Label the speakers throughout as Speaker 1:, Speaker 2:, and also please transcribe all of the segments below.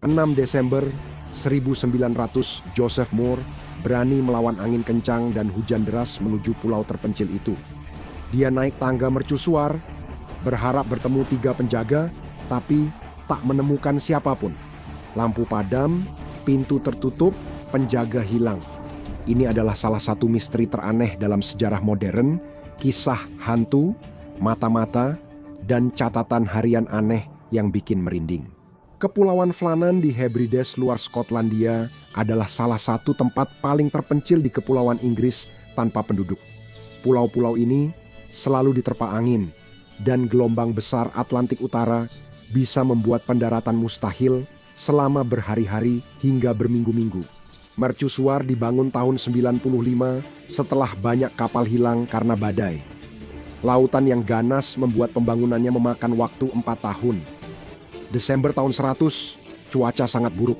Speaker 1: 6 Desember 1900, Joseph Moore berani melawan angin kencang dan hujan deras menuju pulau terpencil itu. Dia naik tangga mercusuar, berharap bertemu 3 penjaga, tapi tak menemukan siapapun. Lampu padam, pintu tertutup, penjaga hilang. Ini adalah salah satu misteri teraneh dalam sejarah modern, kisah hantu, mata-mata, dan catatan harian aneh yang bikin merinding. Kepulauan Flannan di Hebrides, luar Skotlandia, adalah salah satu tempat paling terpencil di Kepulauan Inggris tanpa penduduk. Pulau-pulau ini selalu diterpa angin, dan gelombang besar Atlantik Utara bisa membuat pendaratan mustahil selama berhari-hari hingga berminggu-minggu. Mercusuar dibangun tahun 95 setelah banyak kapal hilang karena badai. Lautan yang ganas membuat pembangunannya memakan waktu 4 tahun. Desember tahun 100, cuaca sangat buruk.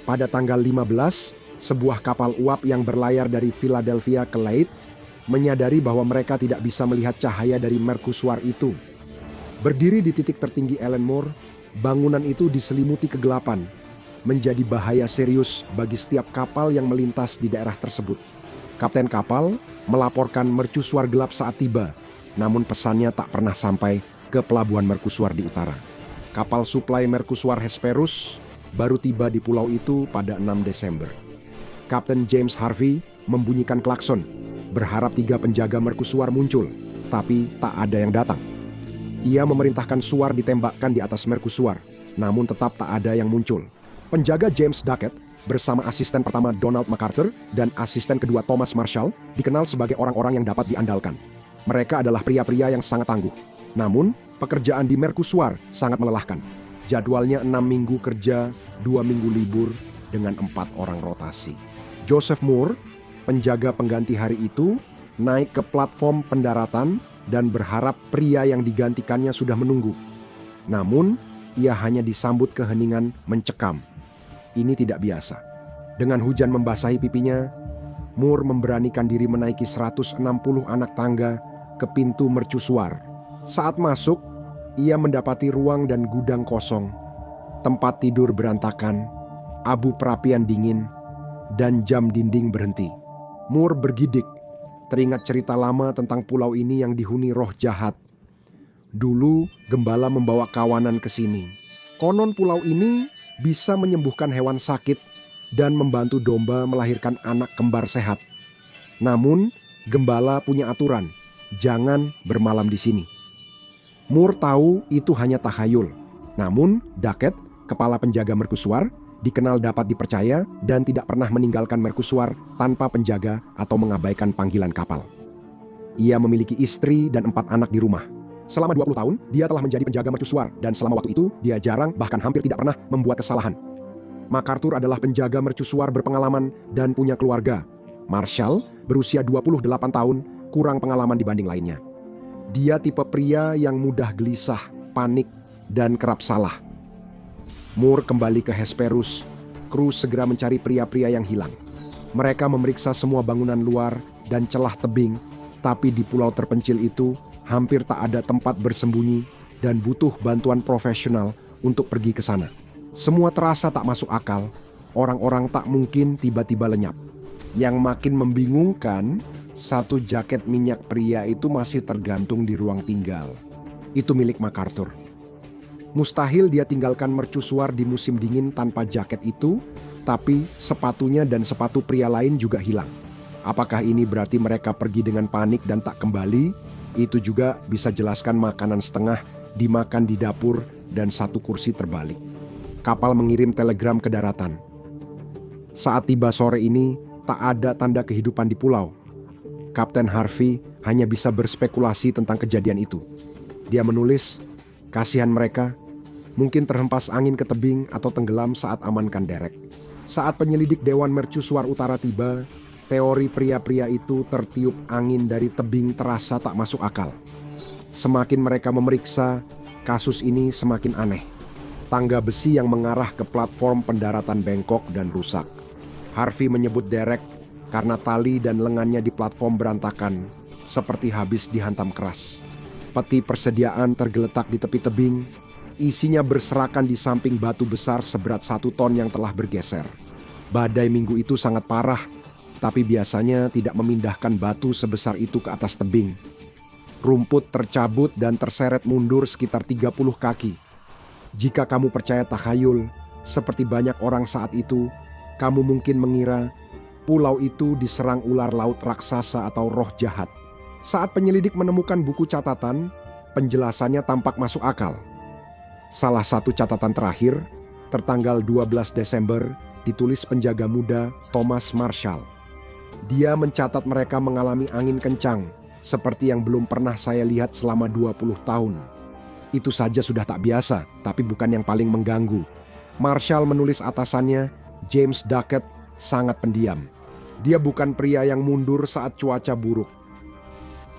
Speaker 1: Pada tanggal 15, sebuah kapal uap yang berlayar dari Philadelphia ke Leyte menyadari bahwa mereka tidak bisa melihat cahaya dari mercusuar itu. Berdiri di titik tertinggi Ellenmore, bangunan itu diselimuti kegelapan, menjadi bahaya serius bagi setiap kapal yang melintas di daerah tersebut. Kapten kapal melaporkan mercusuar gelap saat tiba, namun pesannya tak pernah sampai ke pelabuhan mercusuar di utara. Kapal suplai mercusuar Hesperus baru tiba di pulau itu pada 6 Desember. Kapten James Harvey membunyikan klakson, berharap 3 penjaga mercusuar muncul, tapi tak ada yang datang. Ia memerintahkan suar ditembakkan di atas mercusuar, namun tetap tak ada yang muncul. Penjaga James Duckett bersama asisten pertama Donald MacArthur dan asisten kedua Thomas Marshall dikenal sebagai orang-orang yang dapat diandalkan. Mereka adalah pria-pria yang sangat tangguh. Namun, pekerjaan di mercusuar sangat melelahkan. Jadwalnya 6 minggu kerja, 2 minggu libur, dengan 4 orang rotasi. Joseph Moore, penjaga pengganti hari itu, naik ke platform pendaratan dan berharap pria yang digantikannya sudah menunggu. Namun, ia hanya disambut keheningan mencekam. Ini tidak biasa. Dengan hujan membasahi pipinya, Moore memberanikan diri menaiki 160 anak tangga ke pintu mercusuar. Saat masuk, ia mendapati ruang dan gudang kosong, tempat tidur berantakan, abu perapian dingin, dan jam dinding berhenti. Moore bergidik, teringat cerita lama tentang pulau ini yang dihuni roh jahat. Dulu, gembala membawa kawanan ke sini. Konon pulau ini bisa menyembuhkan hewan sakit dan membantu domba melahirkan anak kembar sehat. Namun, gembala punya aturan, jangan bermalam di sini. Moore tahu itu hanya takhayul. Namun, Duckett, kepala penjaga mercusuar, dikenal dapat dipercaya dan tidak pernah meninggalkan mercusuar tanpa penjaga atau mengabaikan panggilan kapal. Ia memiliki istri dan 4 anak di rumah. Selama 20 tahun, dia telah menjadi penjaga mercusuar dan selama waktu itu, dia jarang bahkan hampir tidak pernah membuat kesalahan. MacArthur adalah penjaga mercusuar berpengalaman dan punya keluarga. Marshall berusia 28 tahun, kurang pengalaman dibanding lainnya. Dia tipe pria yang mudah gelisah, panik, dan kerap salah. Moore kembali ke Hesperus. Kru segera mencari pria-pria yang hilang. Mereka memeriksa semua bangunan luar dan celah tebing, tapi di pulau terpencil itu hampir tak ada tempat bersembunyi dan butuh bantuan profesional untuk pergi ke sana. Semua terasa tak masuk akal. Orang-orang tak mungkin tiba-tiba lenyap. Yang makin membingungkan, 1 jaket minyak pria itu masih tergantung di ruang tinggal. Itu milik MacArthur. Mustahil dia tinggalkan mercusuar di musim dingin tanpa jaket itu, tapi sepatunya dan sepatu pria lain juga hilang. Apakah ini berarti mereka pergi dengan panik dan tak kembali? Itu juga bisa jelaskan makanan setengah dimakan di dapur dan 1 kursi terbalik. Kapal mengirim telegram ke daratan. Saat tiba sore ini, tak ada tanda kehidupan di pulau. Kapten Harvey hanya bisa berspekulasi tentang kejadian itu. Dia menulis, kasihan mereka, mungkin terhempas angin ke tebing atau tenggelam saat amankan derek. Saat penyelidik Dewan Mercusuar Utara tiba, teori pria-pria itu tertiup angin dari tebing terasa tak masuk akal. Semakin mereka memeriksa, kasus ini semakin aneh. Tangga besi yang mengarah ke platform pendaratan bengkok dan rusak. Harvey menyebut derek karena tali dan lengannya di platform berantakan, seperti habis dihantam keras. Peti persediaan tergeletak di tepi tebing, Isinya berserakan di samping batu besar seberat 1 ton yang telah bergeser. Badai minggu itu sangat parah, tapi biasanya tidak memindahkan batu sebesar itu ke atas tebing. Rumput tercabut dan terseret mundur sekitar 30 kaki. Jika kamu percaya takhayul, seperti banyak orang saat itu, kamu mungkin mengira pulau itu diserang ular laut raksasa atau roh jahat. Saat penyelidik menemukan buku catatan, penjelasannya tampak masuk akal. Salah satu catatan terakhir, tertanggal 12 Desember, ditulis penjaga muda Thomas Marshall. Dia mencatat mereka mengalami angin kencang, seperti yang belum pernah saya lihat selama 20 tahun. Itu saja sudah tak biasa, tapi bukan yang paling mengganggu. Marshall menulis atasannya, James Duckett, sangat pendiam. Dia bukan pria yang mundur saat cuaca buruk.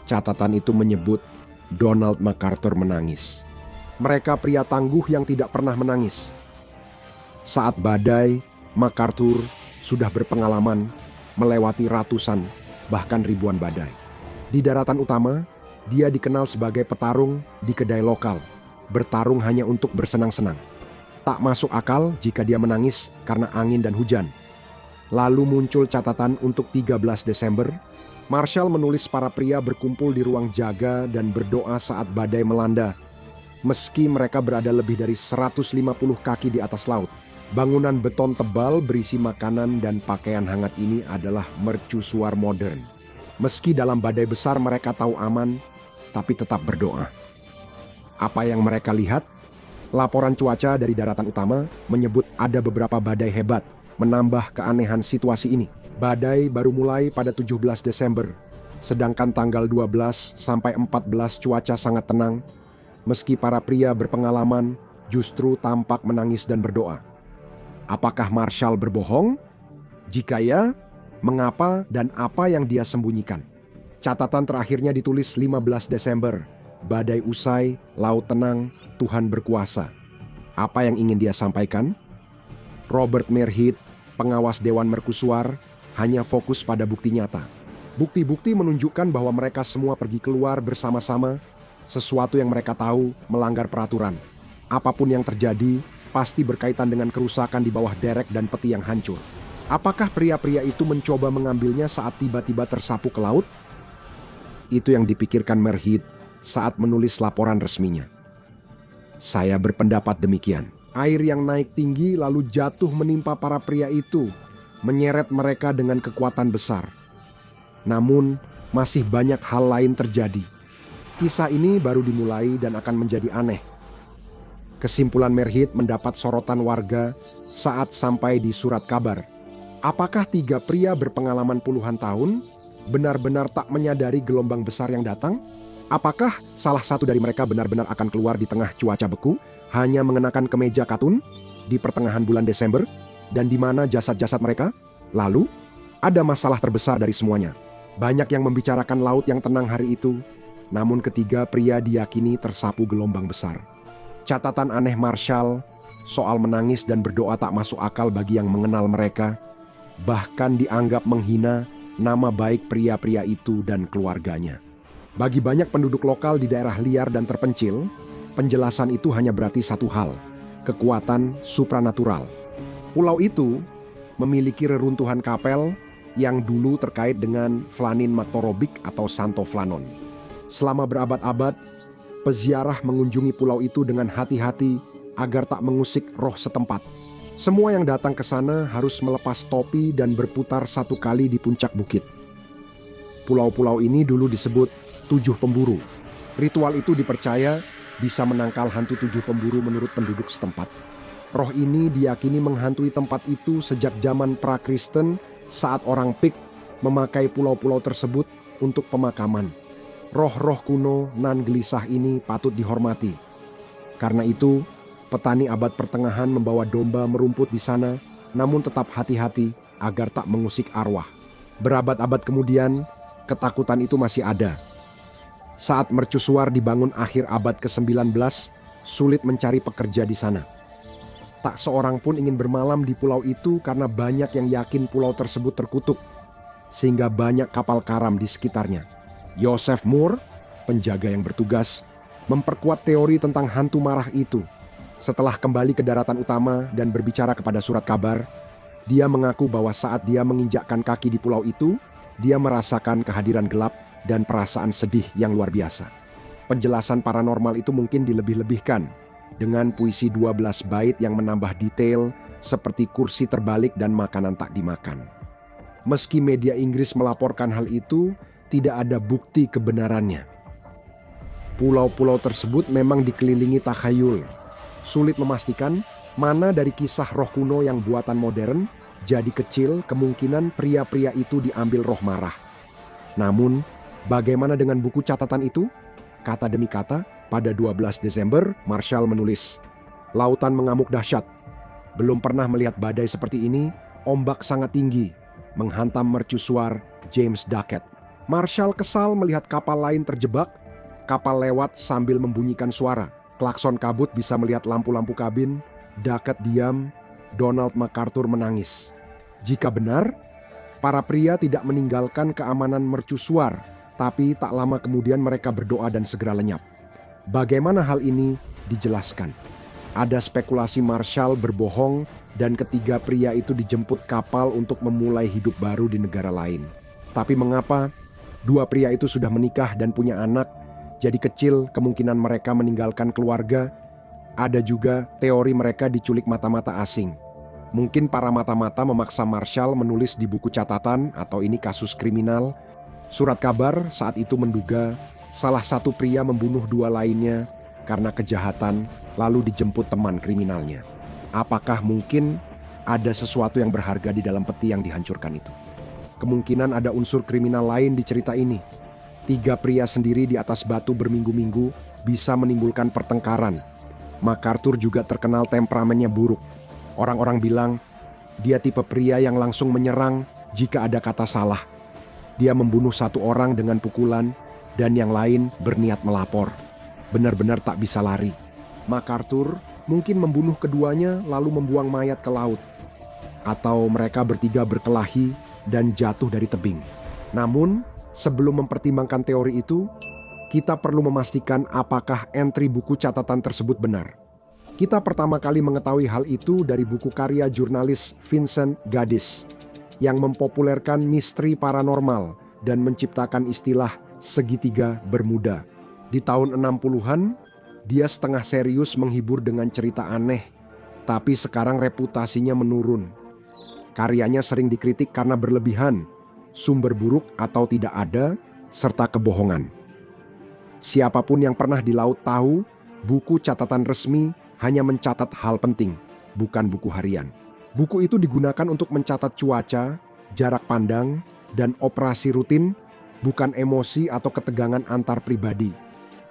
Speaker 1: Catatan itu menyebut Donald MacArthur menangis. Mereka pria tangguh yang tidak pernah menangis. Saat badai, MacArthur sudah berpengalaman melewati ratusan, bahkan ribuan badai. Di daratan utama, dia dikenal sebagai petarung di kedai lokal, bertarung hanya untuk bersenang-senang. Tak masuk akal jika dia menangis karena angin dan hujan. Lalu muncul catatan untuk 13 Desember, Marshall menulis para pria berkumpul di ruang jaga dan berdoa saat badai melanda. Meski mereka berada lebih dari 150 kaki di atas laut, bangunan beton tebal berisi makanan dan pakaian hangat ini adalah mercusuar modern. Meski dalam badai besar mereka tahu aman, tapi tetap berdoa. Apa yang mereka lihat? Laporan cuaca dari daratan utama menyebut ada beberapa badai hebat, menambah keanehan situasi ini. Badai baru mulai pada 17 Desember, sedangkan tanggal 12 sampai 14 cuaca sangat tenang, meski para pria berpengalaman justru tampak menangis dan berdoa. Apakah Marshall berbohong? Jika ya, mengapa dan apa yang dia sembunyikan? Catatan terakhirnya ditulis 15 Desember. Badai usai, laut tenang, Tuhan berkuasa. Apa yang ingin dia sampaikan? Robert Merhit, pengawas Dewan Mercusuar, hanya fokus pada bukti nyata. Bukti-bukti menunjukkan bahwa mereka semua pergi keluar bersama-sama, sesuatu yang mereka tahu melanggar peraturan. Apapun yang terjadi, pasti berkaitan dengan kerusakan di bawah derek dan peti yang hancur. Apakah pria-pria itu mencoba mengambilnya saat tiba-tiba tersapu ke laut? Itu yang dipikirkan Merhit saat menulis laporan resminya. Saya berpendapat demikian. Air yang naik tinggi lalu jatuh menimpa para pria itu, menyeret mereka dengan kekuatan besar. Namun, masih banyak hal lain terjadi. Kisah ini baru dimulai dan akan menjadi aneh. Kesimpulan Merhit mendapat sorotan warga saat sampai di surat kabar. Apakah 3 pria berpengalaman puluhan tahun benar-benar tak menyadari gelombang besar yang datang? Apakah salah satu dari mereka benar-benar akan keluar di tengah cuaca beku, hanya mengenakan kemeja katun di pertengahan bulan Desember, dan di mana jasad-jasad mereka? Lalu, ada masalah terbesar dari semuanya. Banyak yang membicarakan laut yang tenang hari itu, namun ketiga pria diyakini tersapu gelombang besar. Catatan aneh Marshall soal menangis dan berdoa tak masuk akal bagi yang mengenal mereka, bahkan dianggap menghina nama baik pria-pria itu dan keluarganya. Bagi banyak penduduk lokal di daerah liar dan terpencil, penjelasan itu hanya berarti satu hal, kekuatan supranatural. Pulau itu memiliki reruntuhan kapel yang dulu terkait dengan Flanin Maktorobic atau Santo Flanon. Selama berabad-abad, peziarah mengunjungi pulau itu dengan hati-hati agar tak mengusik roh setempat. Semua yang datang ke sana harus melepas topi dan berputar 1 kali di puncak bukit. Pulau-pulau ini dulu disebut 7 pemburu. Ritual itu dipercaya bisa menangkal hantu 7 pemburu menurut penduduk setempat. Roh ini diyakini menghantui tempat itu sejak zaman pra-Kristen saat orang Pik memakai pulau-pulau tersebut untuk pemakaman. Roh-roh kuno nan gelisah ini patut dihormati. Karena itu, petani abad pertengahan membawa domba merumput di sana, namun tetap hati-hati agar tak mengusik arwah. Berabad-abad kemudian, ketakutan itu masih ada. Saat mercusuar dibangun akhir abad ke-19, sulit mencari pekerja di sana. Tak seorang pun ingin bermalam di pulau itu karena banyak yang yakin pulau tersebut terkutuk, sehingga banyak kapal karam di sekitarnya. Joseph Moore, penjaga yang bertugas, memperkuat teori tentang hantu marah itu. Setelah kembali ke daratan utama dan berbicara kepada surat kabar, dia mengaku bahwa saat dia menginjakkan kaki di pulau itu, dia merasakan kehadiran gelap dan perasaan sedih yang luar biasa. Penjelasan paranormal itu mungkin dilebih-lebihkan dengan puisi 12 bait yang menambah detail seperti kursi terbalik dan makanan tak dimakan. Meski media Inggris melaporkan hal itu, tidak ada bukti kebenarannya. Pulau-pulau tersebut memang dikelilingi takhayul. Sulit memastikan mana dari kisah roh kuno yang buatan modern, jadi kecil kemungkinan pria-pria itu diambil roh marah. Namun, bagaimana dengan buku catatan itu? Kata demi kata, pada 12 Desember, Marshall menulis, "Lautan mengamuk dahsyat. Belum pernah melihat badai seperti ini, ombak sangat tinggi, menghantam mercusuar James Ducat." Marshall kesal melihat kapal lain terjebak, kapal lewat sambil membunyikan suara. Klakson kabut bisa melihat lampu-lampu kabin, Ducat diam, Donald MacArthur menangis. Jika benar, para pria tidak meninggalkan keamanan mercusuar, tapi tak lama kemudian mereka berdoa dan segera lenyap. Bagaimana hal ini dijelaskan? Ada spekulasi Marshall berbohong dan ketiga pria itu dijemput kapal untuk memulai hidup baru di negara lain. Tapi mengapa dua pria itu sudah menikah dan punya anak, jadi kecil kemungkinan mereka meninggalkan keluarga? Ada juga teori mereka diculik mata-mata asing. Mungkin para mata-mata memaksa Marshall menulis di buku catatan atau ini kasus kriminal. Surat kabar saat itu menduga salah satu pria membunuh dua lainnya karena kejahatan lalu dijemput teman kriminalnya. Apakah mungkin ada sesuatu yang berharga di dalam peti yang dihancurkan itu? Kemungkinan ada unsur kriminal lain di cerita ini. Tiga pria sendiri di atas batu berminggu-minggu bisa menimbulkan pertengkaran. MacArthur juga terkenal temperamennya buruk. Orang-orang bilang dia tipe pria yang langsung menyerang jika ada kata salah. Dia membunuh satu orang dengan pukulan dan yang lain berniat melapor. Benar-benar tak bisa lari. MacArthur mungkin membunuh keduanya lalu membuang mayat ke laut. Atau mereka bertiga berkelahi dan jatuh dari tebing. Namun, sebelum mempertimbangkan teori itu, kita perlu memastikan apakah entry buku catatan tersebut benar. Kita pertama kali mengetahui hal itu dari buku karya jurnalis Vincent Gaddis yang mempopulerkan misteri paranormal dan menciptakan istilah segitiga Bermuda. Di tahun 60-an, dia setengah serius menghibur dengan cerita aneh, tapi sekarang reputasinya menurun. Karyanya sering dikritik karena berlebihan, sumber buruk atau tidak ada, serta kebohongan. Siapapun yang pernah di laut tahu, buku catatan resmi hanya mencatat hal penting, bukan buku harian. Buku itu digunakan untuk mencatat cuaca, jarak pandang, dan operasi rutin, bukan emosi atau ketegangan antar pribadi.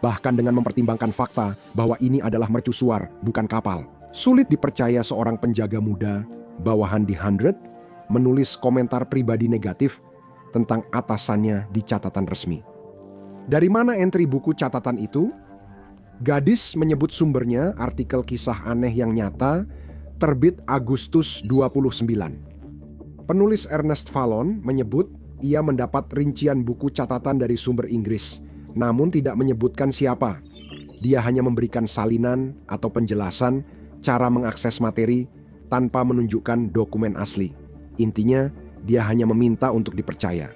Speaker 1: Bahkan dengan mempertimbangkan fakta bahwa ini adalah mercusuar, bukan kapal. Sulit dipercaya seorang penjaga muda, bawahan di 100, menulis komentar pribadi negatif tentang atasannya di catatan resmi. Dari mana entry buku catatan itu? Gaddis menyebut sumbernya artikel kisah aneh yang nyata, terbit Agustus 29. Penulis Ernest Fallon menyebut ia mendapat rincian buku catatan dari sumber Inggris, namun tidak menyebutkan siapa. Dia hanya memberikan salinan atau penjelasan cara mengakses materi tanpa menunjukkan dokumen asli. Intinya, dia hanya meminta untuk dipercaya.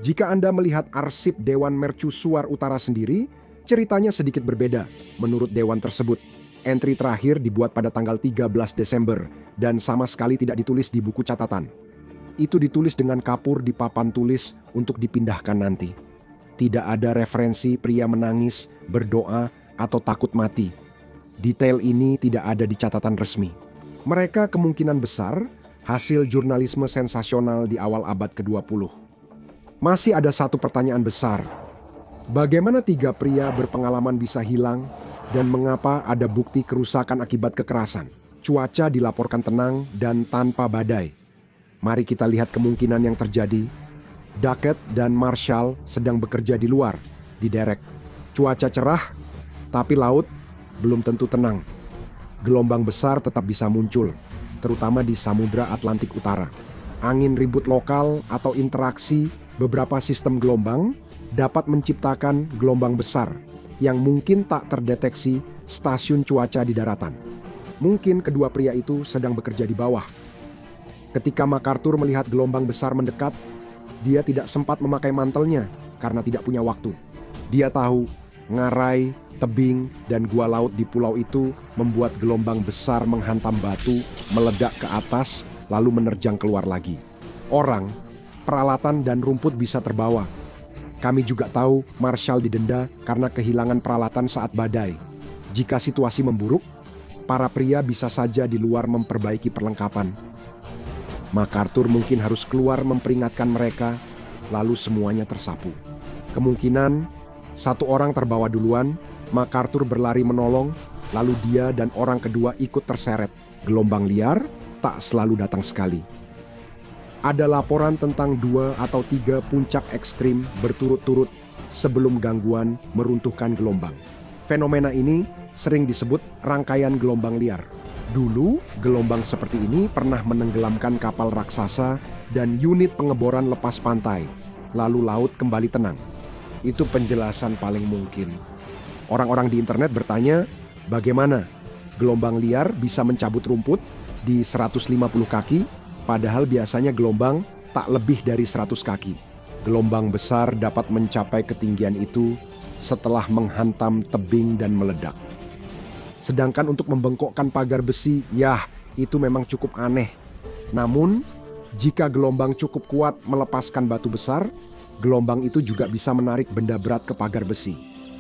Speaker 1: Jika Anda melihat arsip Dewan Mercusuar Utara sendiri, ceritanya sedikit berbeda. Menurut dewan tersebut, entry terakhir dibuat pada tanggal 13 Desember dan sama sekali tidak ditulis di buku catatan. Itu ditulis dengan kapur di papan tulis untuk dipindahkan nanti. Tidak ada referensi pria menangis, berdoa, atau takut mati. Detail ini tidak ada di catatan resmi. Mereka kemungkinan besar hasil jurnalisme sensasional di awal abad ke-20. Masih ada satu pertanyaan besar. Bagaimana tiga pria berpengalaman bisa hilang dan mengapa ada bukti kerusakan akibat kekerasan? Cuaca dilaporkan tenang dan tanpa badai. Mari kita lihat kemungkinan yang terjadi. Ducat dan Marshall sedang bekerja di luar, di derek. Cuaca cerah, tapi laut belum tentu tenang. Gelombang besar tetap bisa muncul, terutama di Samudra Atlantik Utara. Angin ribut lokal atau interaksi beberapa sistem gelombang dapat menciptakan gelombang besar yang mungkin tak terdeteksi stasiun cuaca di daratan. Mungkin kedua pria itu sedang bekerja di bawah. Ketika MacArthur melihat gelombang besar mendekat, dia tidak sempat memakai mantelnya karena tidak punya waktu. Dia tahu ngarai, tebing, dan gua laut di pulau itu membuat gelombang besar menghantam batu, meledak ke atas, lalu menerjang keluar lagi. Orang, peralatan, dan rumput bisa terbawa. Kami juga tahu Marshall didenda karena kehilangan peralatan saat badai. Jika situasi memburuk, para pria bisa saja di luar memperbaiki perlengkapan. MacArthur mungkin harus keluar memperingatkan mereka, lalu semuanya tersapu. Kemungkinan satu orang terbawa duluan, MacArthur berlari menolong, lalu dia dan orang kedua ikut terseret. Gelombang liar tak selalu datang sekali. Ada laporan tentang 2 atau 3 puncak ekstrim berturut-turut sebelum gangguan meruntuhkan gelombang. Fenomena ini sering disebut rangkaian gelombang liar. Dulu, gelombang seperti ini pernah menenggelamkan kapal raksasa dan unit pengeboran lepas pantai, lalu laut kembali tenang. Itu penjelasan paling mungkin. Orang-orang di internet bertanya, bagaimana gelombang liar bisa mencabut rumput di 150 kaki, padahal biasanya gelombang tak lebih dari 100 kaki. Gelombang besar dapat mencapai ketinggian itu setelah menghantam tebing dan meledak. Sedangkan untuk membengkokkan pagar besi, yah, itu memang cukup aneh. Namun, jika gelombang cukup kuat melepaskan batu besar, gelombang itu juga bisa menarik benda berat ke pagar besi.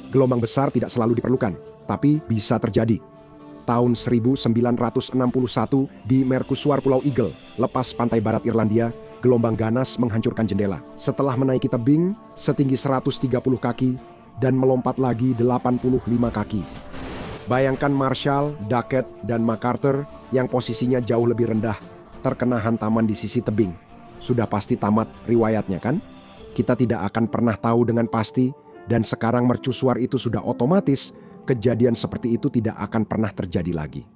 Speaker 1: Gelombang besar tidak selalu diperlukan, tapi bisa terjadi. Tahun 1961 di Mercusuar Pulau Eagle, lepas pantai barat Irlandia, gelombang ganas menghancurkan jendela. Setelah menaiki tebing setinggi 130 kaki dan melompat lagi 85 kaki. Bayangkan Marshall, Duckett, dan MacArthur yang posisinya jauh lebih rendah, terkena hantaman di sisi tebing. Sudah pasti tamat riwayatnya kan? Kita tidak akan pernah tahu dengan pasti, dan sekarang mercusuar itu sudah otomatis, kejadian seperti itu tidak akan pernah terjadi lagi.